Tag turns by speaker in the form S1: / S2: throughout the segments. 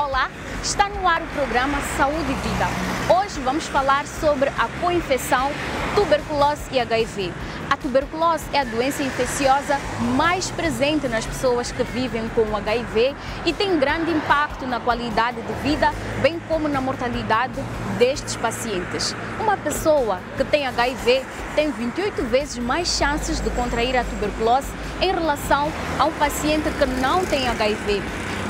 S1: Olá, está no ar o programa Saúde e Vida. Hoje vamos falar sobre a co-infecção, tuberculose e HIV. A tuberculose é a doença infecciosa mais presente nas pessoas que vivem com o HIV e tem grande impacto na qualidade de vida, bem como na mortalidade destes pacientes. Uma pessoa que tem HIV tem 28 vezes mais chances de contrair a tuberculose em relação a um paciente que não tem HIV.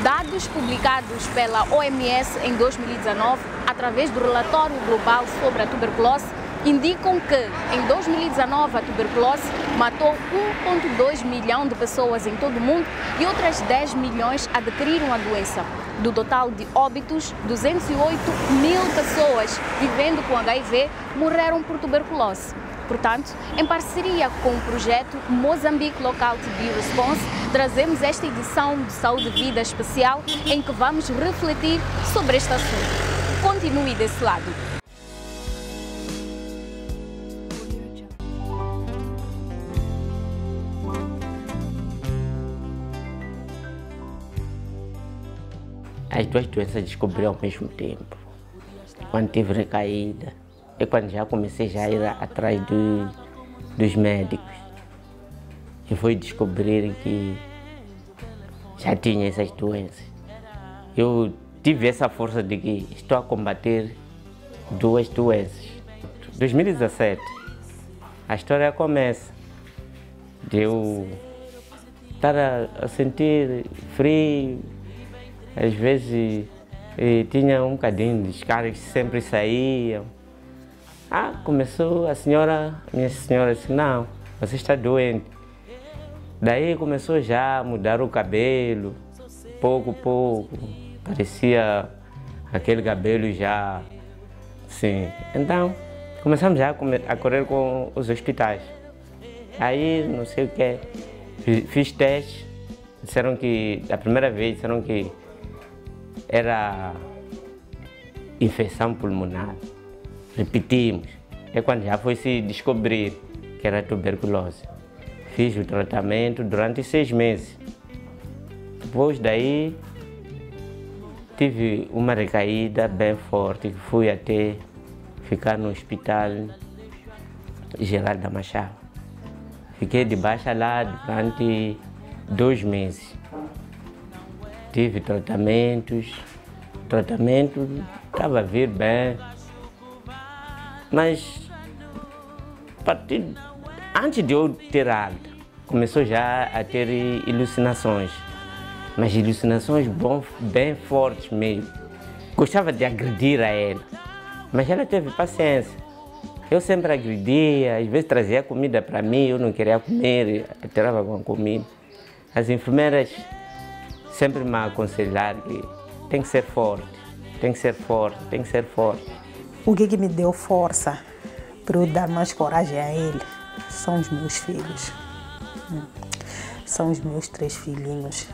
S1: Dados publicados pela OMS em 2019, através do relatório global sobre a tuberculose, indicam que em 2019 a tuberculose matou 1,2 milhão de pessoas em todo o mundo e outras 10 milhões adquiriram a doença. Do total de óbitos, 208 mil pessoas vivendo com HIV morreram por tuberculose. Portanto, em parceria com o projeto Mozambique Local TB Response, trazemos esta edição de Saúde e Vida especial em que vamos refletir sobre este assunto. Continue desse lado.
S2: As duas doenças descobri ao mesmo tempo. Quando tive recaída, é quando já comecei a ir atrás dos médicos. E fui descobrir que já tinha essas doenças. Eu tive essa força de que estou a combater duas doenças. 2017, a história começa de eu estar a sentir frio. Às vezes tinha um bocadinho de descargas que sempre saíam. Começou minha senhora disse, não, você está doente. Daí começou já a mudar o cabelo, pouco a pouco, parecia aquele cabelo já, sim. Então, começamos já a correr com os hospitais. Aí, não sei o que, fiz testes, disseram que, da primeira vez, disseram que era infecção pulmonar. Repetimos. É quando já foi se descobrir que era tuberculose. Fiz o tratamento durante 6 meses. Depois daí, tive uma recaída bem forte. Fui até ficar no Hospital Geral da Machado. Fiquei de baixa lá durante 2 meses. Tive tratamentos, o tratamento estava a vir bem, mas antes de eu ter alta, começou já a ter alucinações, mas alucinações bem fortes mesmo. Gostava de agredir a ela, mas ela teve paciência. Eu sempre agredia, às vezes trazia comida para mim, eu não queria comer, atirava com a comida. As enfermeiras sempre me aconselharam que tem que ser forte, tem que ser forte, tem que ser forte.
S3: O que me deu força para eu dar mais coragem a ele são os meus filhos. São os meus 3 filhinhos.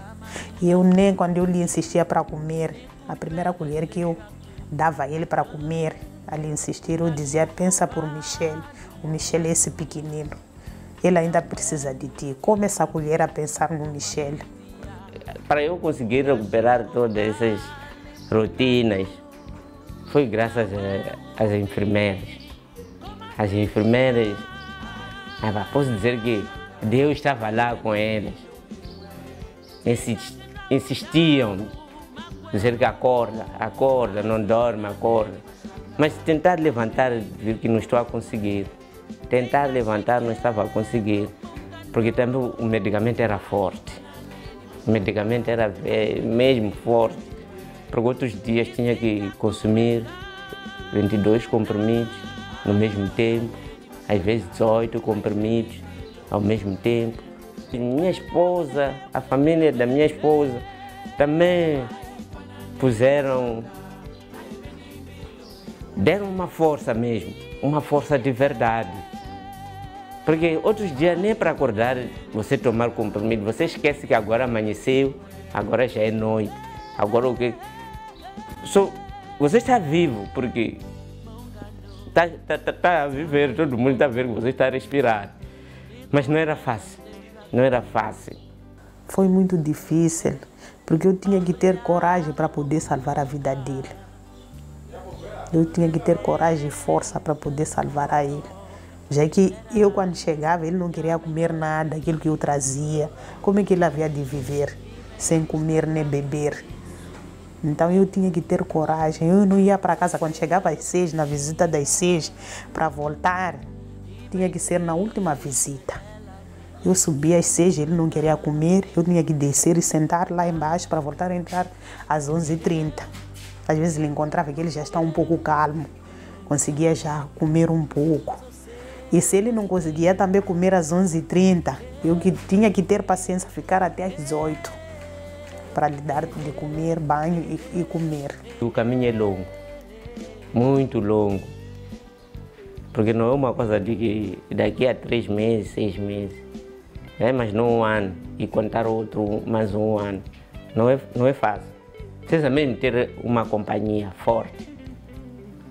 S3: E eu nem quando eu lhe insistia para comer, a primeira colher que eu dava a ele para comer, a lhe insistir, eu dizia, pensa por Michel. O Michel é esse pequenino. Ele ainda precisa de ti. Come essa colher a pensar no Michel.
S2: Para eu conseguir recuperar todas essas rotinas, foi graças às enfermeiras. As enfermeiras, posso dizer que Deus estava lá com elas. Insistiam, dizer que acorda, não dorme, acorda. Mas tentar levantar, ver que não estou a conseguir. Tentar levantar, não estava a conseguir, porque também o medicamento era forte. O medicamento era mesmo forte, porque outros dias tinha que consumir 22 comprimidos no mesmo tempo, às vezes 18 comprimidos ao mesmo tempo. Minha esposa, a família da minha esposa também deram uma força mesmo, uma força de verdade. Porque outros dias, nem para acordar, você tomar comprimido, você esquece que agora amanheceu, agora já é noite. Agora o que? Você está vivo, porque está a viver, todo mundo está a ver que você está a respirar. Mas não era fácil, não era fácil.
S3: Foi muito difícil, Porque eu tinha que ter coragem para poder salvar a vida dele. Eu tinha que ter coragem e força para poder salvar a ele. Já que eu, quando chegava, ele não queria comer nada, aquilo que eu trazia. Como é que ele havia de viver sem comer nem beber? Então eu tinha que ter coragem. Eu não ia para casa quando chegava às 6, na visita das 6, para voltar. Tinha que ser na última visita. Eu subia às 6, ele não queria comer. Eu tinha que descer e sentar lá embaixo para voltar a entrar às 11h30. Às vezes ele encontrava que ele já está um pouco calmo. Conseguia já comer um pouco. E se ele não conseguia também comer às 11h30, eu tinha que ter paciência, ficar até às 18 para lhe dar de comer, banho e comer.
S2: O caminho é longo, muito longo, porque não é uma coisa de que daqui a 3 meses, 6 meses, mas não um ano, e contar outro mais um ano, não é fácil. Precisa mesmo ter uma companhia forte,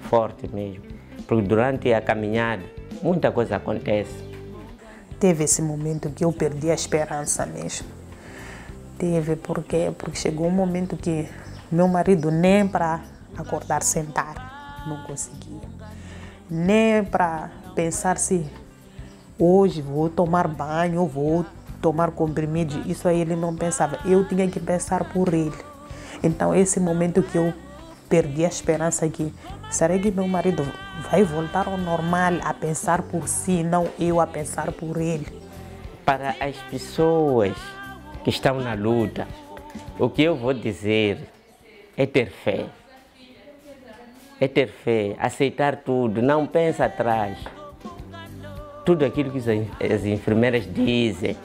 S2: forte mesmo, porque durante a caminhada muita coisa acontece.
S3: Teve esse momento que eu perdi a esperança mesmo. Teve porque chegou um momento que meu marido nem para acordar sentar não conseguia. Nem para pensar se hoje vou tomar banho ou vou tomar comprimidos, isso aí ele não pensava. Eu tinha que pensar por ele. Então esse momento que eu perdi a esperança que será que meu marido vai voltar ao normal a pensar por si, não eu a pensar por ele.
S2: Para as pessoas que estão na luta, o que eu vou dizer é ter fé. É ter fé, aceitar tudo, não pensa atrás. Tudo aquilo que as enfermeiras dizem,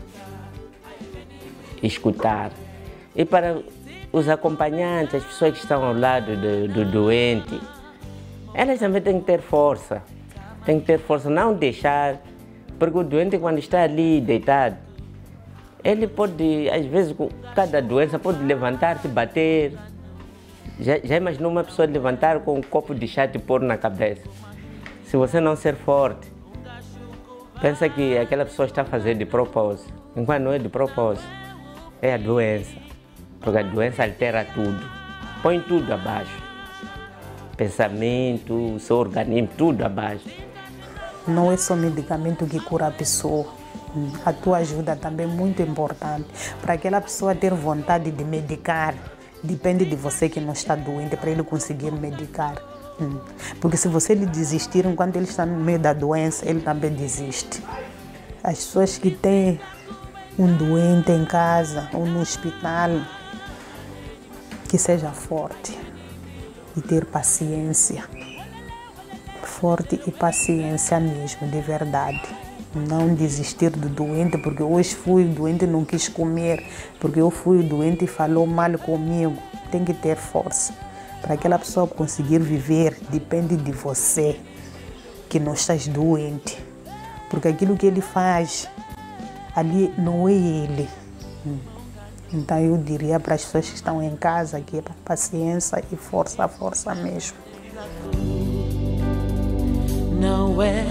S2: escutar. E para os acompanhantes, as pessoas que estão ao lado do doente, elas também têm que ter força. Tem que ter força, não deixar, porque o doente quando está ali deitado, ele pode, às vezes, cada doença pode levantar-se, bater. Já imaginou uma pessoa levantar com um copo de chá e pôr na cabeça? Se você não ser forte, pensa que aquela pessoa está fazendo de propósito. Enquanto não é de propósito, é a doença. Porque a doença altera tudo, põe tudo abaixo. Pensamento, o seu organismo, tudo abaixo.
S3: Não é só medicamento que cura a pessoa. A tua ajuda também é muito importante. Para aquela pessoa ter vontade de medicar, depende de você que não está doente, para ele conseguir medicar. Porque se você lhe desistir enquanto ele está no meio da doença, ele também desiste. As pessoas que têm um doente em casa ou no hospital, que seja forte e ter paciência. Forte e paciência mesmo, de verdade. Não desistir do doente, porque hoje fui o doente e não quis comer, porque eu fui o doente e falou mal comigo. Tem que ter força. Para aquela pessoa conseguir viver, depende de você, que não estás doente. Porque aquilo que ele faz, ali não é ele. Então eu diria para as pessoas que estão em casa que é paciência e força mesmo.
S4: Não é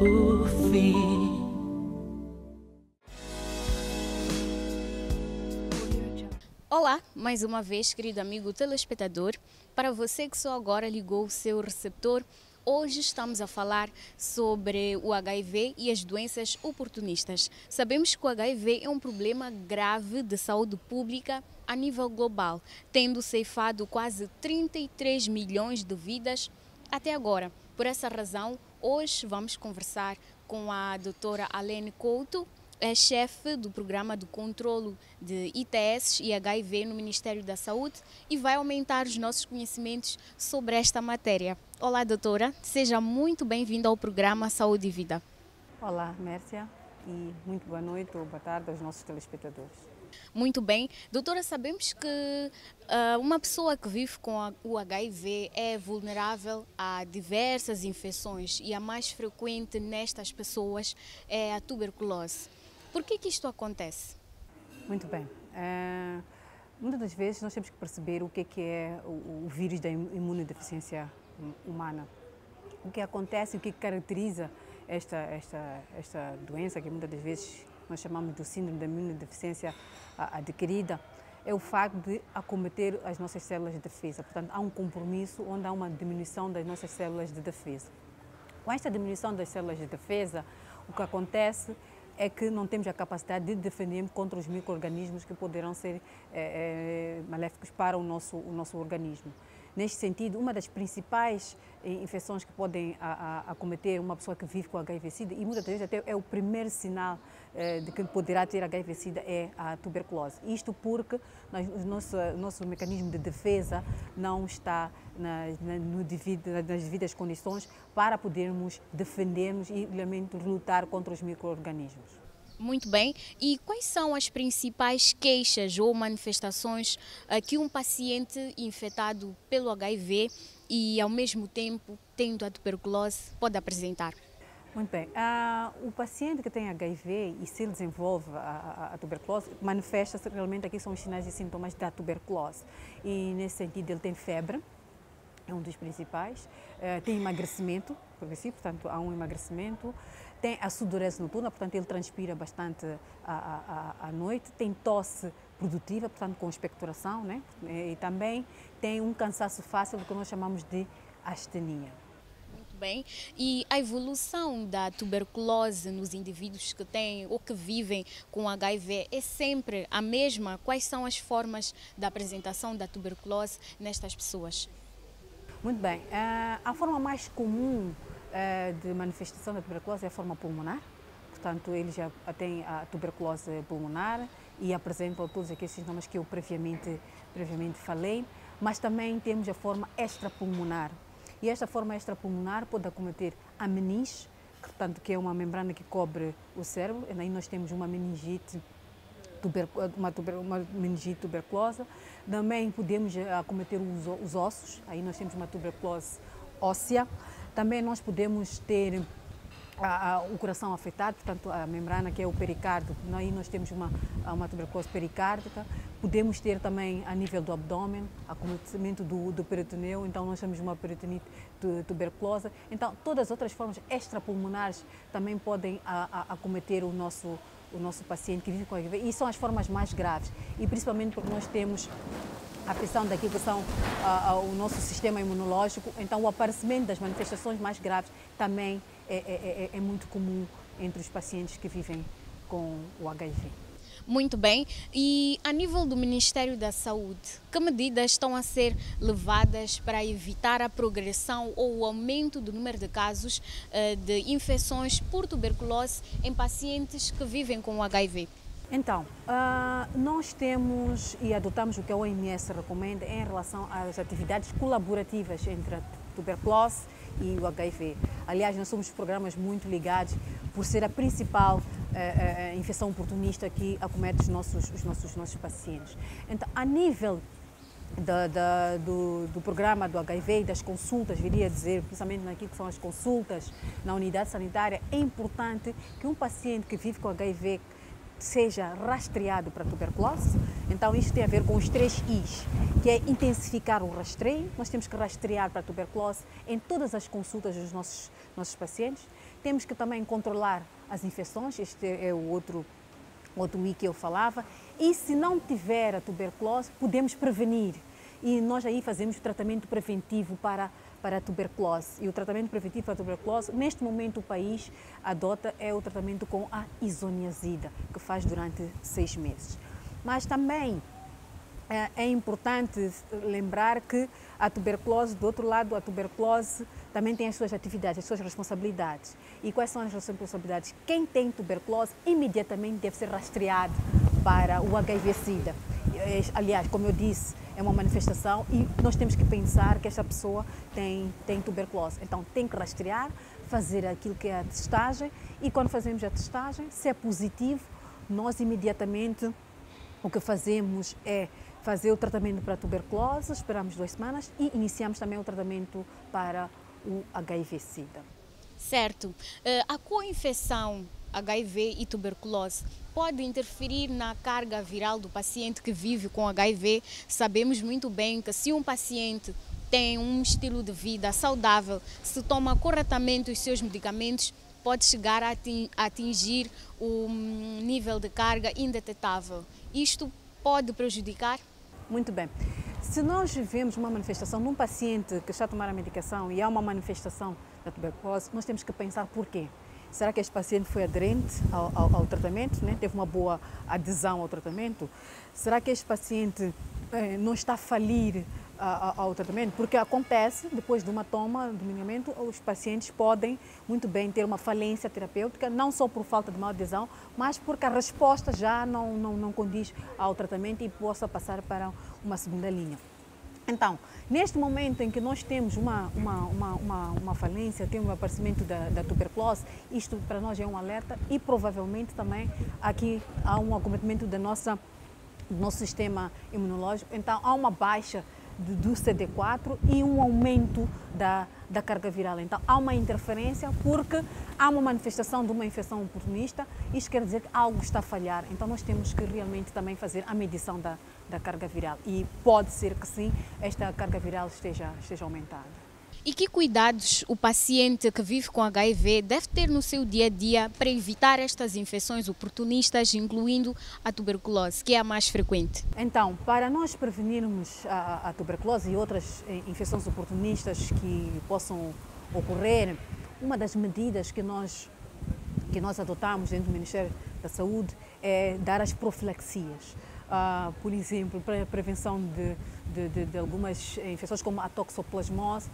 S4: o fim.
S1: Olá, mais uma vez, querido amigo telespectador. Para você que só agora ligou o seu receptor, hoje estamos a falar sobre o HIV e as doenças oportunistas. Sabemos que o HIV é um problema grave de saúde pública a nível global, tendo ceifado quase 33 milhões de vidas até agora. Por essa razão, hoje vamos conversar com a doutora Alene Couto, é chefe do Programa de Controlo de ITS e HIV no Ministério da Saúde e vai aumentar os nossos conhecimentos sobre esta matéria. Olá, doutora. Seja muito bem-vinda ao programa Saúde e Vida.
S5: Olá, Mércia, e muito boa noite ou boa tarde aos nossos telespectadores.
S1: Muito bem. Doutora, sabemos que uma pessoa que vive com o HIV é vulnerável a diversas infecções e a mais frequente nestas pessoas é a tuberculose. Por que isto acontece?
S5: Muito bem. Muitas das vezes nós temos que perceber o que é o vírus da imunodeficiência humana. O que acontece, o que caracteriza esta doença, que muitas das vezes nós chamamos do síndrome da imunodeficiência adquirida, é o facto de acometer as nossas células de defesa. Portanto, há um compromisso onde há uma diminuição das nossas células de defesa. Com esta diminuição das células de defesa, o que acontece é que não temos a capacidade de defendermos contra os micro-organismos que poderão ser maléficos para o nosso organismo. Neste sentido, uma das principais infecções que podem acometer uma pessoa que vive com HIV-Sida, e muitas vezes até é o primeiro sinal de que poderá ter HIV-Sida, é a tuberculose. Isto porque o nosso mecanismo de defesa não está nas devidas condições para podermos defendermos e realmente lutar contra os micro-organismos.
S1: Muito bem. E quais são as principais queixas ou manifestações que um paciente infectado pelo HIV e, ao mesmo tempo, tendo a tuberculose, pode apresentar?
S5: Muito bem. O paciente que tem HIV e se ele desenvolve a tuberculose, manifesta-se realmente, aqui são os sinais e sintomas da tuberculose. E, nesse sentido, ele tem febre, é um dos principais, tem emagrecimento progressivo, portanto, há um emagrecimento, tem a sudorese noturna, portanto, ele transpira bastante à noite, tem tosse produtiva, portanto, com expectoração, né? E também tem um cansaço fácil, do que nós chamamos de astenia.
S1: Muito bem. E a evolução da tuberculose nos indivíduos que têm ou que vivem com HIV é sempre a mesma? Quais são as formas da apresentação da tuberculose nestas pessoas?
S5: Muito bem. A forma mais comum de manifestação da tuberculose é a forma pulmonar. Portanto, eles já têm a tuberculose pulmonar e apresentam todos aqueles sintomas que eu previamente falei, mas também temos a forma extrapulmonar. E esta forma extrapulmonar pode acometer a meninge, portanto, que é uma membrana que cobre o cérebro, e aí nós temos uma meningite tuberculosa. Também podemos acometer os ossos, aí nós temos uma tuberculose óssea. Também nós podemos ter o coração afetado, portanto, a membrana que é o pericárdio, aí nós temos uma tuberculose pericárdica. Podemos ter também a nível do abdômen, acometimento do peritoneu, então nós temos uma peritonite tuberculosa. Então, todas as outras formas extrapulmonares também podem acometer o nosso paciente que vive com HIV, e são as formas mais graves, e principalmente porque nós temos a pressão daquilo que são o nosso sistema imunológico, então o aparecimento das manifestações mais graves também é muito comum entre os pacientes que vivem com o HIV.
S1: Muito bem. E a nível do Ministério da Saúde, que medidas estão a ser levadas para evitar a progressão ou o aumento do número de casos de infecções por tuberculose em pacientes que vivem com o HIV?
S5: Então, nós temos e adotamos o que a OMS recomenda em relação às atividades colaborativas entre a tuberculose e o HIV. Aliás, nós somos programas muito ligados por ser a principal infecção oportunista que acomete os nossos pacientes. Então, a nível do programa do HIV e das consultas, viria a dizer, principalmente naquilo que são as consultas na unidade sanitária, é importante que um paciente que vive com HIV seja rastreado para a tuberculose. Então, isto tem a ver com os 3 Is, que é intensificar o rastreio. Nós temos que rastrear para a tuberculose em todas as consultas dos nossos pacientes. Temos que também controlar as infecções, este é o outro I que eu falava. E se não tiver a tuberculose, podemos prevenir. E nós aí fazemos tratamento preventivo para a tuberculose. E o tratamento preventivo para a tuberculose, neste momento o país adota o tratamento com a isoniazida, que faz durante 6 meses. Mas também é importante lembrar que a tuberculose, do outro lado, a tuberculose também tem as suas atividades, as suas responsabilidades. E quais são as responsabilidades? Quem tem tuberculose imediatamente deve ser rastreado para o HIV-Sida. Aliás, como eu disse, é uma manifestação e nós temos que pensar que esta pessoa tem tuberculose. Então, tem que rastrear, fazer aquilo que é a testagem, e quando fazemos a testagem, se é positivo, nós imediatamente o que fazemos é fazer o tratamento para a tuberculose, esperamos 2 semanas e iniciamos também o tratamento para o HIV-Sida.
S1: Certo. A co-infecção HIV e tuberculose pode interferir na carga viral do paciente que vive com HIV. Sabemos muito bem que se um paciente tem um estilo de vida saudável, se toma corretamente os seus medicamentos, pode chegar a atingir um nível de carga indetetável. Isto pode prejudicar?
S5: Muito bem. Se nós vemos uma manifestação num paciente que está a tomar a medicação e há uma manifestação da tuberculose, nós temos que pensar por quê. Será que este paciente foi aderente ao tratamento, né? Teve uma boa adesão ao tratamento? Será que este paciente não está a falir ao tratamento? Porque acontece, depois de uma toma do medicamento, os pacientes podem muito bem ter uma falência terapêutica, não só por falta de uma adesão, mas porque a resposta já não condiz ao tratamento e possa passar para uma segunda linha. Então, neste momento em que nós temos uma falência, temos o aparecimento da tuberculose, isto para nós é um alerta e provavelmente também aqui há um acometimento do nosso sistema imunológico. Então, há uma baixa do CD4 e um aumento da carga viral. Então, há uma interferência porque há uma manifestação de uma infecção oportunista. Isto quer dizer que algo está a falhar. Então, nós temos que realmente também fazer a medição da carga viral. E pode ser que sim, esta carga viral esteja aumentada.
S1: E que cuidados o paciente que vive com HIV deve ter no seu dia a dia para evitar estas infecções oportunistas, incluindo a tuberculose, que é a mais frequente?
S5: Então, para nós prevenirmos a tuberculose e outras infecções oportunistas que possam ocorrer, uma das medidas que nós adotamos dentro do Ministério da Saúde é dar as profilaxias. Por exemplo, para a prevenção de algumas infecções como a toxoplasmose,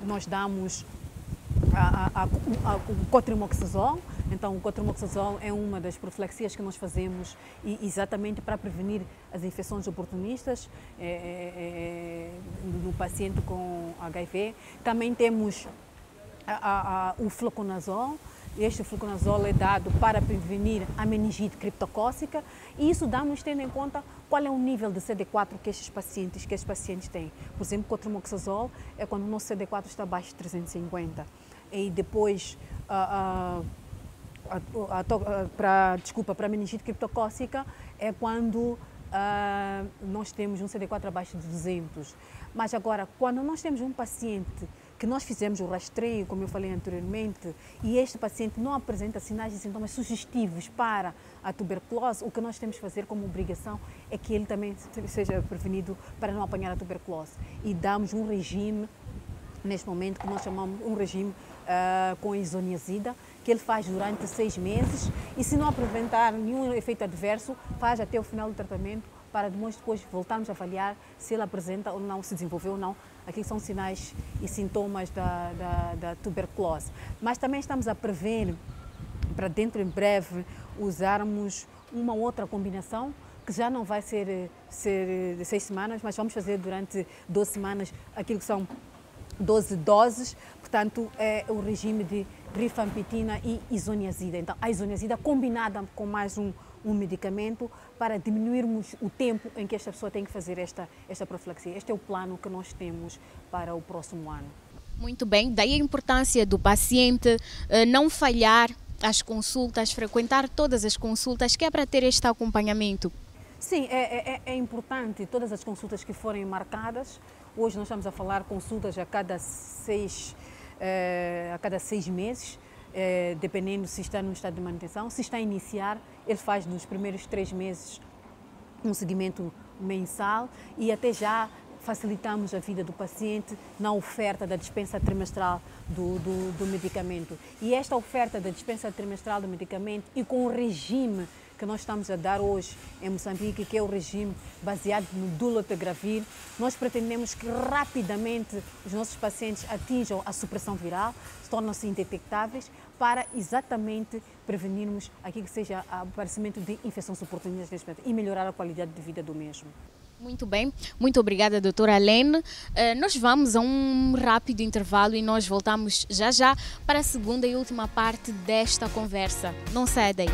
S5: nós damos o cotrimoxazol. Então, o cotrimoxazol é uma das profilaxias que nós fazemos exatamente para prevenir as infecções oportunistas do paciente com HIV. Também temos o fluconazol. Este fluconazol é dado para prevenir a meningite criptocócica e isso damos tendo em conta qual é o nível de CD4 que estes pacientes têm. Por exemplo, o cotrimoxazol é quando o nosso CD4 está abaixo de 350. E depois, para a meningite criptocócica é quando nós temos um CD4 abaixo de 200. Mas agora, quando nós temos um paciente que nós fizemos o rastreio, como eu falei anteriormente, e este paciente não apresenta sinais e sintomas sugestivos para a tuberculose, o que nós temos que fazer como obrigação é que ele também seja prevenido para não apanhar a tuberculose. E damos um regime, neste momento, que nós chamamos um regime com isoniazida, que ele faz durante 6 meses e se não apresentar nenhum efeito adverso, faz até o final do tratamento para depois voltarmos a avaliar se ele apresenta ou não, se desenvolveu ou não. Aqui são sinais e sintomas da tuberculose. Mas também estamos a prever, para dentro em breve, usarmos uma outra combinação, que já não vai ser de 6 semanas, mas vamos fazer durante 12 semanas aquilo que são 12 doses, portanto, é o regime de rifampicina e isoniazida. Então, a isoniazida combinada com mais um medicamento para diminuirmos o tempo em que esta pessoa tem que fazer esta profilaxia. Este é o plano que nós temos para o próximo ano.
S1: Muito bem, daí a importância do paciente não falhar as consultas, frequentar todas as consultas, que é para ter este acompanhamento.
S5: Sim, é importante todas as consultas que forem marcadas. Hoje nós estamos a falar consultas a cada 6 meses. Dependendo se está no estado de manutenção. Se está a iniciar, ele faz nos primeiros 3 meses um seguimento mensal e até já facilitamos a vida do paciente na oferta da dispensa trimestral do medicamento. E esta oferta da dispensa trimestral do medicamento e com o regime que nós estamos a dar hoje em Moçambique, que é o regime baseado no dolutegravir, nós pretendemos que rapidamente os nossos pacientes atinjam a supressão viral, tornam-se indetectáveis, para exatamente prevenirmos aquilo que seja o aparecimento de infecções oportunistas e melhorar a qualidade de vida do mesmo.
S1: Muito bem, muito obrigada, doutora Alene. Nós vamos a um rápido intervalo e nós voltamos já para a segunda e última parte desta conversa. Não saia daí.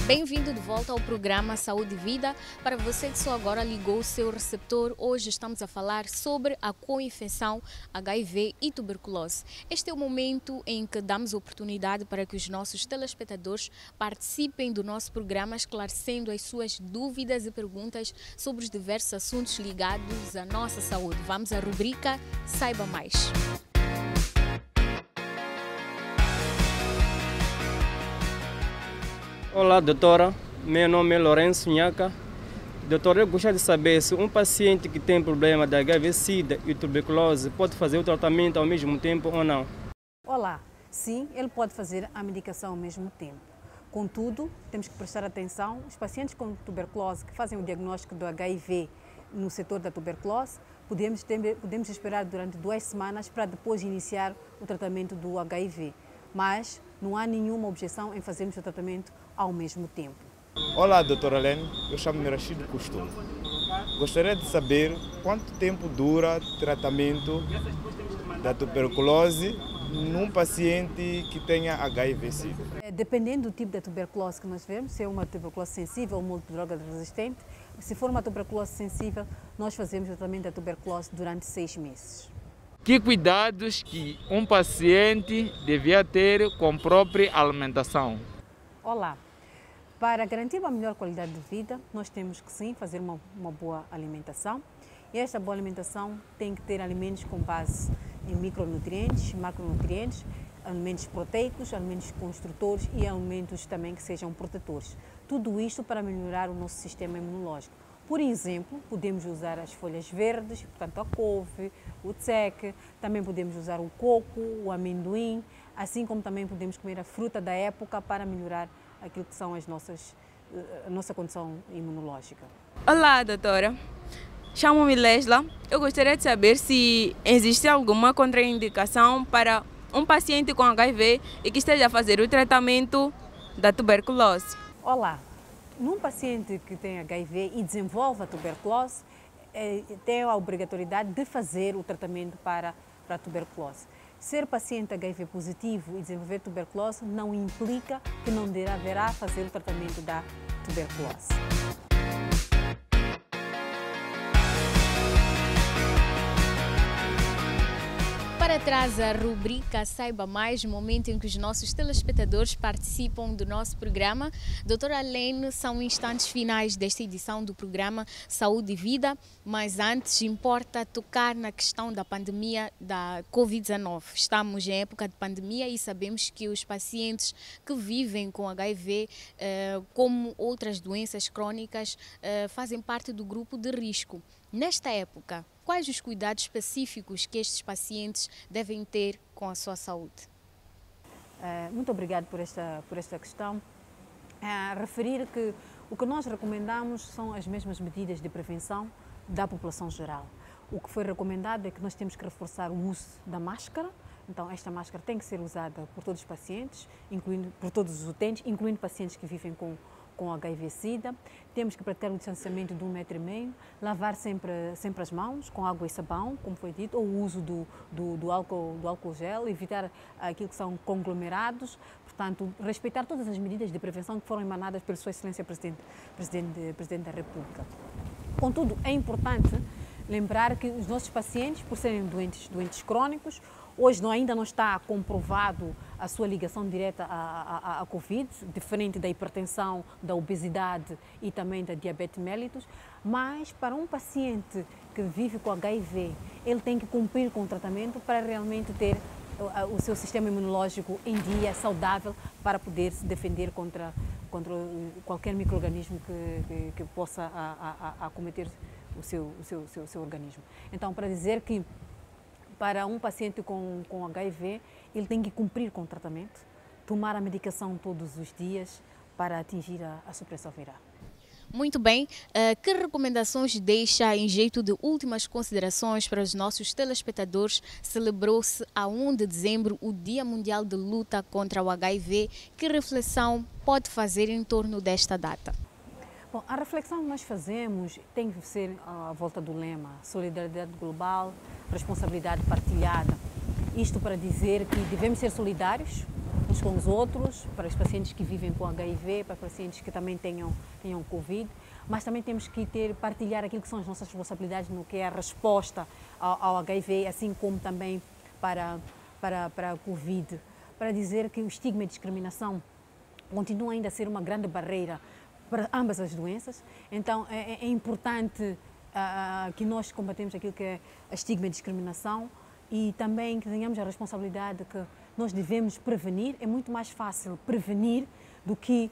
S1: Bem-vindo de volta ao programa Saúde e Vida. Para você que só agora ligou o seu receptor, hoje estamos a falar sobre a co-infecção HIV e tuberculose. Este é o momento em que damos oportunidade para que os nossos telespectadores participem do nosso programa, esclarecendo as suas dúvidas e perguntas sobre os diversos assuntos ligados à nossa saúde. Vamos à rubrica Saiba Mais.
S6: Olá, doutora. Meu nome é Lourenço Nhaca. Doutora, eu gostaria de saber se um paciente que tem problema de HIV-Sida e tuberculose pode fazer o tratamento ao mesmo tempo ou não?
S5: Olá, sim, ele pode fazer a medicação ao mesmo tempo. Contudo, temos que prestar atenção, os pacientes com tuberculose que fazem o diagnóstico do HIV no setor da tuberculose, podemos esperar durante 2 semanas para depois iniciar o tratamento do HIV. Mas não há nenhuma objeção em fazermos o tratamento ao mesmo tempo.
S7: Olá, doutora Helene. Eu chamo-me Rashid Costume. Gostaria de saber quanto tempo dura o tratamento da tuberculose num paciente que tenha HIV-Sida.
S5: Dependendo do tipo de tuberculose que nós vemos, se é uma tuberculose sensível ou multidroga resistente, se for uma tuberculose sensível, nós fazemos o tratamento da tuberculose durante 6 meses.
S8: Que cuidados que um paciente devia ter com a própria alimentação?
S5: Olá, para garantir uma melhor qualidade de vida, nós temos que sim fazer uma boa alimentação. E esta boa alimentação tem que ter alimentos com base em micronutrientes, macronutrientes, alimentos proteicos, alimentos construtores e alimentos também que sejam protetores. Tudo isto para melhorar o nosso sistema imunológico. Por exemplo, podemos usar as folhas verdes, portanto a couve, o tseque, também podemos usar o coco, o amendoim, assim como também podemos comer a fruta da época para melhorar aquilo que são a nossa condição imunológica.
S9: Olá, doutora. Chamo-me Lesla. Eu gostaria de saber se existe alguma contraindicação para um paciente com HIV e que esteja a fazer o tratamento da tuberculose.
S5: Olá. Num paciente que tem HIV e desenvolve a tuberculose, tem a obrigatoriedade de fazer o tratamento para a tuberculose. Ser paciente HIV positivo e desenvolver tuberculose não implica que não deverá fazer o tratamento da tuberculose.
S1: Para trás a rubrica Saiba Mais, momento em que os nossos telespectadores participam do nosso programa. Doutora Helene, são instantes finais desta edição do programa Saúde e Vida, mas antes importa tocar na questão da pandemia da Covid-19. Estamos em época de pandemia e sabemos que os pacientes que vivem com HIV, como outras doenças crônicas, fazem parte do grupo de risco. Nesta época, quais os cuidados específicos que estes pacientes devem ter com a sua saúde?
S5: Muito obrigado por esta questão. Referir que o que nós recomendamos são as mesmas medidas de prevenção da população geral. O que foi recomendado é que nós temos que reforçar o uso da máscara. Então, esta máscara tem que ser usada por todos os pacientes, por todos os utentes, incluindo pacientes que vivem com HIV-Sida. Temos que praticar o distanciamento de 1,5 metro, lavar sempre as mãos com água e sabão, como foi dito, ou o uso do álcool gel, evitar aquilo que são conglomerados, portanto, respeitar todas as medidas de prevenção que foram emanadas pela Sua Excelência Presidente da República. Contudo, é importante lembrar que os nossos pacientes, por serem doentes crônicos, hoje ainda não está comprovado a sua ligação direta à Covid, diferente da hipertensão, da obesidade e também da diabetes mellitus, mas para um paciente que vive com HIV, ele tem que cumprir com o tratamento para realmente ter o seu sistema imunológico em dia, saudável, para poder se defender contra qualquer micro-organismo que possa acometer o seu organismo. Então, para dizer que para um paciente com HIV, ele tem que cumprir com o tratamento, tomar a medicação todos os dias para atingir a supressão viral.
S1: Muito bem. Que recomendações deixa em jeito de últimas considerações para os nossos telespectadores? Celebrou-se a 1 de dezembro o Dia Mundial de Luta contra o HIV. Que reflexão pode fazer em torno desta data?
S5: Bom, a reflexão que nós fazemos tem que ser à volta do lema solidariedade global, responsabilidade partilhada. Isto para dizer que devemos ser solidários uns com os outros, para os pacientes que vivem com HIV, para os pacientes que também tenham Covid, mas também temos que partilhar aquilo que são as nossas responsabilidades no que é a resposta ao HIV, assim como também para a Covid, para dizer que o estigma e a discriminação continua ainda a ser uma grande barreira para ambas as doenças. Então é importante que nós combatemos aquilo que é a estigma e a discriminação e também que tenhamos a responsabilidade que nós devemos prevenir. É muito mais fácil prevenir do que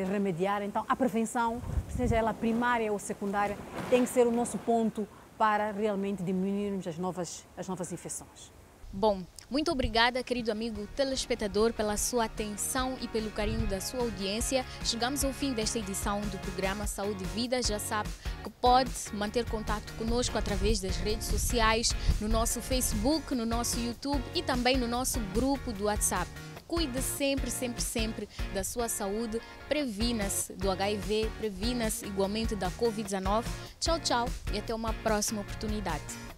S5: remediar. Então a prevenção, seja ela primária ou secundária, tem que ser o nosso ponto para realmente diminuirmos as novas infecções.
S1: Bom, muito obrigada, querido amigo telespectador, pela sua atenção e pelo carinho da sua audiência. Chegamos ao fim desta edição do programa Saúde e Vida. Já sabe que pode manter contato conosco através das redes sociais, no nosso Facebook, no nosso YouTube e também no nosso grupo do WhatsApp. Cuide sempre, sempre, sempre da sua saúde, previna-se do HIV, previna-se igualmente da Covid-19. Tchau, tchau e até uma próxima oportunidade.